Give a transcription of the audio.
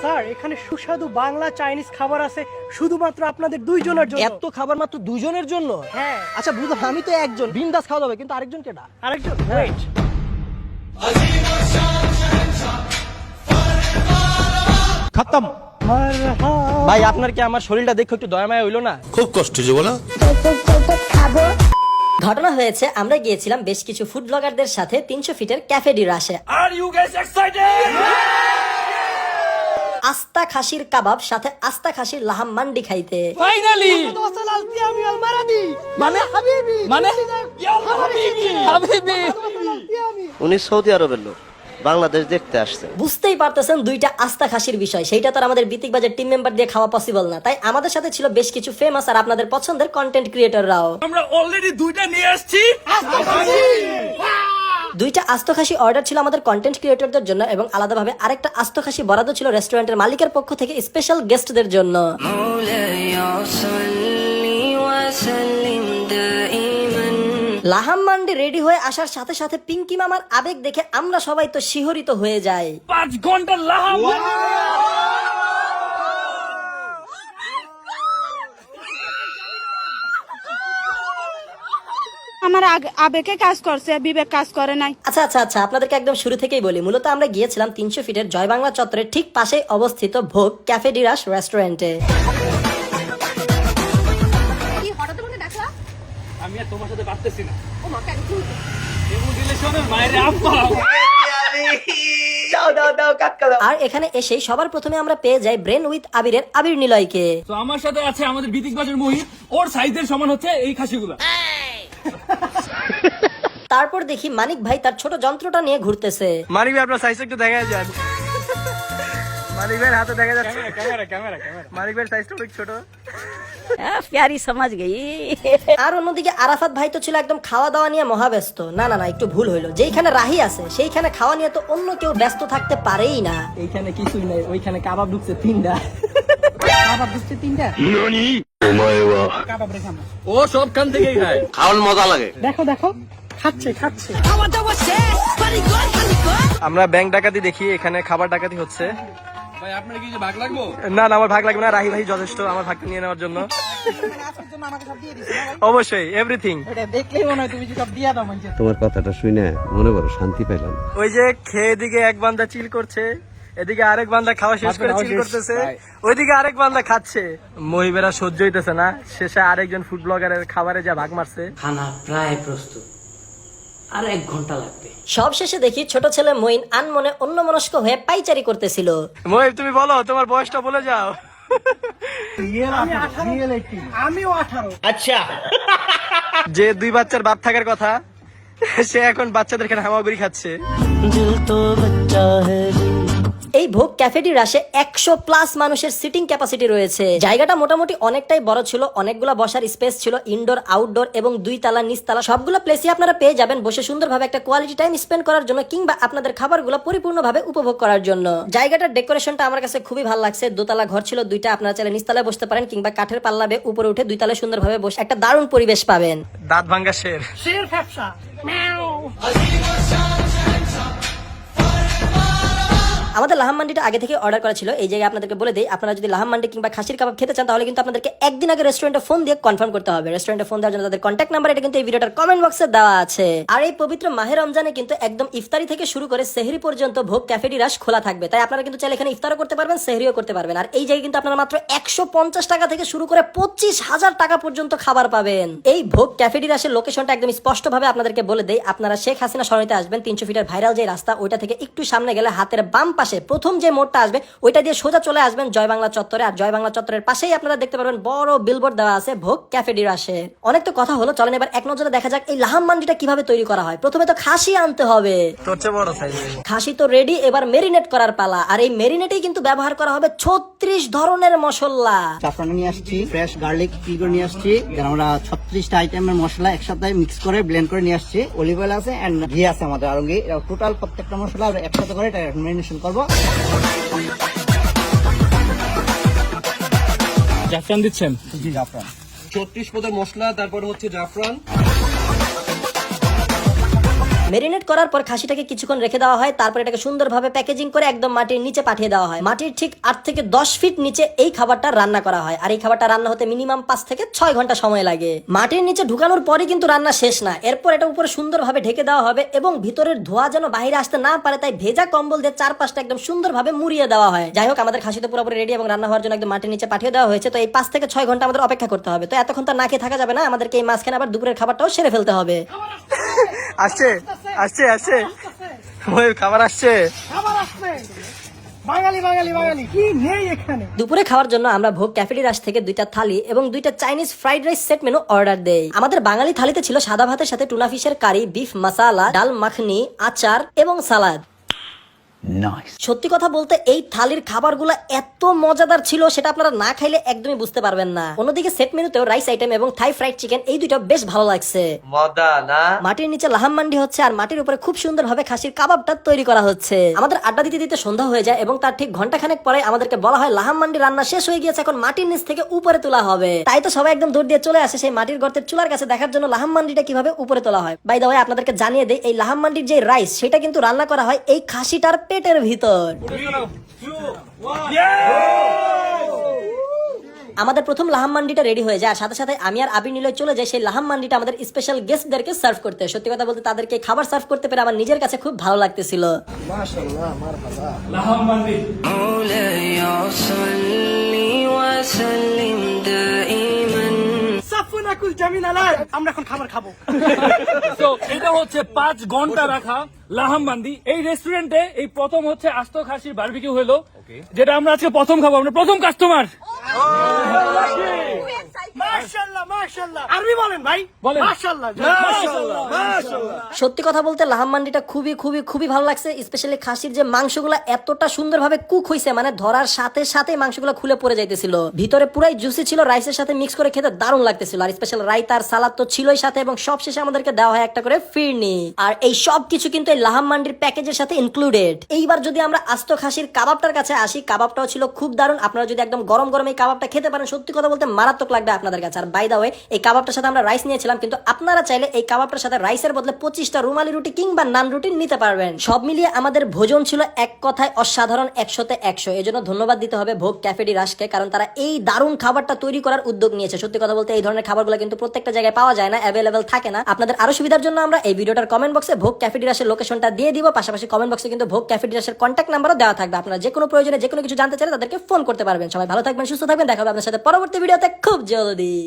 Sir এখানে সুস্বাদু Bangla Chinese খাবার আছে শুধুমাত্র আপনাদের দুইজনের জন্য। এত খাবার মাত্র দুইজনের জন্য? হ্যাঁ। আচ্ছা বুঝলাম, আমি তো একজন, বিন্দাস খাওয়া যাবে, কিন্তু আরেকজন কেডা? আরেকজন ওয়েট। খতম। ভাই আপনার কি আমার শরীরটা দেখে একটু দয়া মায়া হইলো না? খুব কষ্ট যে বলো। ঘটনা হয়েছে, আমরা গিয়েছিলাম বেশ কিছু ফুড ব্লগারদের সাথে 300 ফিটের ক্যাফে ডি রাশে। আস্তা খাসির কাবাব সাথে আস্তা খাসির লাহাম মান্ডি খাইতে। ফাইনালি মানে মানে হাবিবি উনি সৌদি আরবের লোক, বাংলাদেশ দেখতে আসছে। বুঝতেই পারতেছেন দুইটা আস্তা খাসির বিষয়, সেইটা তো আর আমাদের বিতিক বাজার টিম মেম্বার দিয়ে খাওয়া পসিবল না। তাই আমাদের সাথে ছিল বেশ কিছু ফেমাস আর আপনাদের পছন্দের কন্টেন্ট ক্রিয়েটররাও। আমরা অলরেডি দুইটা নিয়ে আসছি। দুইটা আস্ত খাসি অর্ডার ছিল আমাদের কন্টেন্ট ক্রিয়েটরদের জন্য এবং আলাদাভাবে আরেকটা আস্ত খাসি বরাদ্দ ছিল রেস্টুরেন্টের মালিকের পক্ষ থেকে স্পেশাল গেস্টদের জন্য। লাহাম মান্ডি রেডি হয়ে আসার সাথে সাথে পিঙ্কি মামার আবেগ দেখে আমরা সবাই তো শিহরিত হয়ে যাই। 5 ঘন্টার লাহাম। আমার আবেগে কাজ করছে, বিবেক কাজ করে নাই। আচ্ছা আচ্ছা আচ্ছা, আপনাদেরকে একদম শুরু থেকেই বলি। মূলত আমরা গিয়েছিলাম 300 ফিটের জয় বাংলা চত্বরের ঠিক পাশেই অবস্থিত ভোগ ক্যাফে ডি রাশ রেস্টুরেন্টে। আমি আর তোমার সাথে পারতেছি না। এমন রিলেশনের বাইরে আব্বা। আর এখানে এসেই সবার প্রথমে আমরা পেয়ে যাই ব্রেন উইথ আবিরের আবির নিলয়কে। তো আমার সাথে আছে আমাদের বিতিক বাজার মোহিত, ওর সাইজের সমান হচ্ছে এই খাসিগুলা। তারপর দেখি মানিক ভাই তার ছোট যন্ত্রটা নিয়ে ঘুরতেছে। মানিক ভাই আপনার সাইজটা একটু দেখা যান। মানিক ভাইয়ের হাতে দেখা যাচ্ছে। ক্যামেরা। মানিক ভাইয়ের সাইজটা অনেক ছোট। প্যারি সমাজ গেই। আর অন্যদিকে আরাফাত ভাই তো ছিল একদম খাওয়া দাওয়া নিয়ে মহাব্যস্ত। না না না, একটু ভুল হইলো। যেইখানে রাহি আছে সেইখানে খাওয়া নিয়ে তো অন্য কেউ ব্যস্ত থাকতে পারেই না। এইখানে কিছুই নাই, ওইখানে কাবাব ঢুকছে 3টা। খাবার দিচ্ছে 3টা। ও সবখান থেকেই খায়। খাওয়ার মজা লাগে। দেখো দেখো খাচ্ছে। আমরা ব্যাংক ডাকাতি দেখি, এখানে খাবার ডাকাতি হচ্ছে। ভাই আপনার কি যে ভাগ লাগবো? না না, আমার ভাগ লাগবে না, রাহি ভাই যথেষ্ট আমার ভাগটা নিয়ে নেওয়ার জন্য। অবশ্যই এভরিথিং। দেখলেই মনে হয় তুমি সব দিয়া দাও মঞ্চে। তোমার কথাটা শুনে মনে বড় শান্তি পেলাম। ওই যে খেয়ে এদিকে এক বান্দা চিল করছে, এদিকে আরেক বান্দা খাওয়া শেষ করে চিল করতেছে, ওইদিকে আরেক বান্দা খাচ্ছে। মহিবেরা সহ্য হইতেছে না, শেষে আরেকজন ফুড ব্লগারের খাবারে যা ভাগ মারছে। খানা প্রায় প্রস্তুত, আর 1 ঘন্টা লাগবে। সব শেষে দেখি ছোট ছেলে মইন আনমনে অন্যমনস্ক হয়ে পাইচারি করতেছিল। মহিব তুমি বলো, তোমার বয়সটা বলে যাও। আমিও 18। আচ্ছা, যে 2 বাচ্চার বাপ থাকার কথা, সে এখন বাচ্চাদের খানে হামাগুড়ি খাচ্ছে। এই ভোগ ক্যাফে ডি রাশে 100+ মানুষের সিটিং ক্যাপাসিটি রয়েছে। জায়গাটা মোটামুটি অনেকটাই বড় ছিল, অনেকগুলো বসার স্পেস ছিল, ইনডোর আউটডোর এবং 2 তলা নিচতলা সবগুলো প্লেসই আপনারা পেয়ে যাবেন বসে সুন্দরভাবে একটা কোয়ালিটি টাইম স্পেন্ড করার জন্য কিংবা আপনাদের খাবারগুলো পরিপূর্ণভাবে উপভোগ করার জন্য। জায়গাটার ডেকোরেশনটা আমার কাছে খুবই ভালো লাগছে। 2 তলা ঘর ছিল 2টা, আপনারা চাইলে নিচতলায় বসতে পারেন কিংবা কাঠের পাল্লাবে উপরে উঠে 2 তলায় সুন্দরভাবে বসে একটা দারুণ পরিবেশ পাবেন। দাঁত ভাঙ্গা শের। শের ফ্যাপসা। আমাদের লাহাম মান্ডিটা আগে থেকে অর্ডার করা ছিল। এই জায়গায় আপনাদেরকে বলে দেই, আপনারা যদি লাহাম মান্ডি কিংবা খাসির কাবাব খেতে চান তাহলে কিন্তু আপনাদেরকে একদিন আগে রেস্টুরেন্টে ফোন দিয়ে কনফার্ম করতে হবে। রেস্টুরেন্টে ফোন দেওয়ার জন্য তাদের কন্ট্যাক্ট নাম্বার এটা কিন্তু এই ভিডিওটার কমেন্ট বক্সে দেওয়া আছে। আর এই পবিত্র মাহে রমজানে কিন্তু একদম ইফতারি থেকে শুরু করে সেহরি পর্যন্ত ভোগ ক্যাফে ডি রাশ খোলা থাকবে। তাই আপনারা কিন্তু চাইলে এখানে ইফতারও করতে পারবেন, সেহরিও করতে পারবেন। আর এই জায়গায় কিন্তু আপনারা মাত্র 150 টাকা থেকে শুরু করে 25,000 টাকা পর্যন্ত খাবার পাবেন। এই ভোগ ক্যাফে ডি রাশের লোকেশনটা একদম স্পষ্টভাবে আপনাদেরকে বলে দেই। আপনারা শেখ হাসিনা সরণিতে আসবেন, 300 ফিটের ভাইরাল যে রাস্তা ওইটা থেকে একটু সামনে গেলে হাতের বাম পাশে প্রথম যে মোড়টা আসবে ওইটা দিয়ে সোজা চলে আসবেন জয় বাংলা চত্বরে। আর জয় বাংলা চত্বরের পাশেই আপনারা দেখতে পারবেন বড় বিলবোর্ড দেওয়া আছে ভোগ ক্যাফে ডি রাশে। অনেক তো কথা হলো, চলেন এবার এক নজরে দেখা যাক এই লাহাম মান্ডিটা কিভাবে তৈরি করা হয়। প্রথমে তো খাসি আনতে হবে, তোর চেয়ে বড় সাইজ। খাসি তো রেডি, এবার মেরিনেট করার পালা। আর এই মেরিনেটেই কিন্তু ব্যবহার করা হবে 36 ধরনের মশলা। জাফরান নিয়ে আসছি, ফ্রেশ গার্লিক ফিল করে নিয়ে আসছি, আমরা 36টা আইটেমের মশলা একসাথে মিক্স করে ব্লেন্ড করে নিয়ে আসছি। অলিভ অয়েল আছে এন্ড ঘি আছে আমাদের, আর টোটাল প্রত্যেকটা মশলা আমরা একসাথে করে এটা ম্যারিনেশন করবো। জাফরান দিচ্ছেন? জি জাফরান। 36 পদের মশলা, তারপর হচ্ছে জাফরান, মেরিনেট করার পর খাসিটাকে কিছুক্ষণ রেখে দেওয়া হয়, তারপর এটাকে সুন্দরভাবে প্যাকেজিং করে একদম মাটির নিচে পাঠিয়ে দেওয়া হয়। মাটির ঠিক 8 থেকে 10 ফিট নিচে এই খাবারটা রান্না করা হয়, আর এই খাবারটা রান্না হতে মিনিমাম 5 থেকে 6 ঘন্টা সময় লাগে। মাটির নিচে ঢুকানোর পরে কিন্তু রান্না শেষ না, এরপর এটা উপরে সুন্দরভাবে ঢেকে দেওয়া হবে এবং ভিতরের ধোঁয়া যেন বাইরে আসতে না পারে তাই ভেজা কম্বল দিয়ে চারপাশটা একদম সুন্দরভাবে মুড়িয়ে দেওয়া হয়। যাই হোক, আমাদের খাসি তো পুরোপুরি রেডি এবং রান্না হওয়ার জন্য একদম মাটির নিচে পাঠিয়ে দেওয়া হয়েছে। তো এই 5 থেকে 6 ঘন্টা আমাদের অপেক্ষা করতে হবে। তো এতক্ষণ তো না খেয়ে থাকা যাবে না, আমাদেরকে এই মাঝখানে আবার দুপুরের খাবারটাও সেরে ফেলতে হবে। আসছে আসছে আসছে ময়ূর, খাবার আসছে। খাবার আসছে, বাঙালি বাঙালি বাঙালি কি নেই এখানে। দুপুরে খাওয়ার জন্য আমরা ভোগ ক্যাফেটেরিয়াস থেকে 2টা থালি এবং 2টা Chinese fried rice set menu order দেই। আমাদের বাঙালি থালিতে ছিল সাদা ভাতের সাথে টুনা ফিশের কারি, বিফ মাসালা, ডাল মাখনি, আচার এবং সালাদ। সত্যি কথা বলতে এই থালির খাবারগুলো এত মজাদার ছিল, সেটা আপনারা না খাইলে একদমই বুঝতে পারবেন না। অন্যদিকে সেট মেনুতেও রাইস আইটেম এবং থাই ফ্রাইড চিকেন এই দুটো বেশ ভালো লাগছে। মজা না? মাটির নিচে লাহাম মান্ডি হচ্ছে আর মাটির উপরে খুব সুন্দরভাবে খাসির কাবাবটা তৈরি করা হচ্ছে। আমাদের আড্ডা দিতে দিতে সন্ধ্যা হয়ে যায় এবং তার ঠিক ঘন্টাখানেক পরে আমাদেরকে বলা হয় লাহাম মান্ডি রান্না শেষ হয়ে গিয়েছে, এখন মাটির নিচ থেকে উপরে তোলা হবে। তাই তো সবাই একদম দৌড় দিয়ে চলে আসে সেই মাটির গর্তের চুলার কাছে দেখার জন্য লাহাম মান্ডিটা কিভাবে উপরে তোলা হয়। বাই দ্য ওয়ে, আপনাদেরকে জানিয়ে দেই এই লাহাম মান্ডির যে রাইস সেটা কিন্তু রান্না করা হয় এই খাসিটার পেটের ভিতর। আমাদের প্রথম লাহাম মান্ডিটা রেডি হয়ে যায়, আর সাথে সাথে আমি আর আবির নিলয় চলে যাই সেই লাহাম মান্ডিটা আমাদের স্পেশাল গেস্টদেরকে সার্ভ করতে। সত্যি কথা বলতে তাদেরকে খাবার সার্ভ করতে পেরে আমার নিজের কাছে খুব ভালো লাগতেছিল। সাফুনাকুল জামিন আলাই, আমরা এখন খাবার খাবো। তো এটা হচ্ছে 5 ঘন্টা রাখা লাহামবান্দি। এই রেস্টুরেন্টে এই প্রথম হচ্ছে আস্ত খাসির বারবিকিউ হলো, যেটা আমরা আজকে প্রথম খাবো। আমরা প্রথম কাস্টমার। মাশাআল্লাহ মাশাআল্লাহ, আরবি বলেন ভাই। বলেন। মাশাআল্লাহ মাশাআল্লাহ, মাশাআল্লাহ। সত্যি কথা বলতে লাহাম মান্ডিটা খুবই খুবই খুবই ভালো লাগছে। স্পেশালি খাসির যে মাংসগুলো এতটা সুন্দরভাবে কুক হয়েছে, মানে ধরার সাথে সাথে মাংসগুলো খুলে পড়ে যাইতেছিল, ভিতরে পুরাই জুসি ছিল, রাইসের সাথে মিক্স করে খেতে দারুণ লাগতেছিল। আর স্পেশাল রাইতার সালাদ তো ছিলই সাথে, এবং সব শেষে আমাদেরকে দেওয়া হয় একটা করে ফিরনি। আর এই সব কিছু কিন্তু এই লাহাম মান্ডির প্যাকেজের সাথে ইনক্লুডেড। এইবার যদি আমরা আস্ত খাসির কাবাবটার কাছে আসি, কাবাবটাও ছিল খুব দারুণ। আপনারা যদি একদম গরম গরম এই কাবাবটা খেতে পারেন, সত্যি কথা বলতে মারাত্মক লাগবে আপনাদের কাছে। আর বাই দা ওয়ে, এই কাবাবটার সাথে আমরা রাইস নিয়েছিলাম, কিন্তু আপনারা চাইলে এই কাবাবটার সাথে রাইসের বদলে 25টা রুমালি রুটি কিংবা নান রুটি নিতে পারবেন। সব মিলিয়ে আমাদের ভোজন ছিল এক কথায় অসাধারণ, 100তে 100। এই জন্য ধন্যবাদ দিতে হবে ভোগ ক্যাফেটেরিয়াসকে, কারণ তারা এই দারুণ খাবারটা তৈরি করার উদ্যোগ নিয়েছে। সত্যি কথা বলতে এই ধরনের খাবারগুলো কিন্তু প্রত্যেকটা জায়গায় পাওয়া যায় না, অ্যাভেলেবেল থাকে না। আপনাদের আরো সুবিধার জন্য আমরা এই ভিডিওটার কমেন্ট বক্সে ভোগ ক্যাফেটেরিয়াসের লোকেশনটা দিয়ে দিব, পাশাপাশি কমেন্ট বক্সে কিন্তু ভোগ ক্যাফেটেরিয়াসের কন্ট্যাক্ট নাম্বারও দেওয়া থাকবে। আপনারা যে কোনো প্রয়োজনে যে কোনো কিছু জানতে চাইলে তাদেরকে ফোন করতে পারবেন। সবাই ভালো থাকবেন, সুস্থ থাকবেন, দেখা হবে আপনার সাথে পরবর্তী ভিডিওতে খুব জলদি।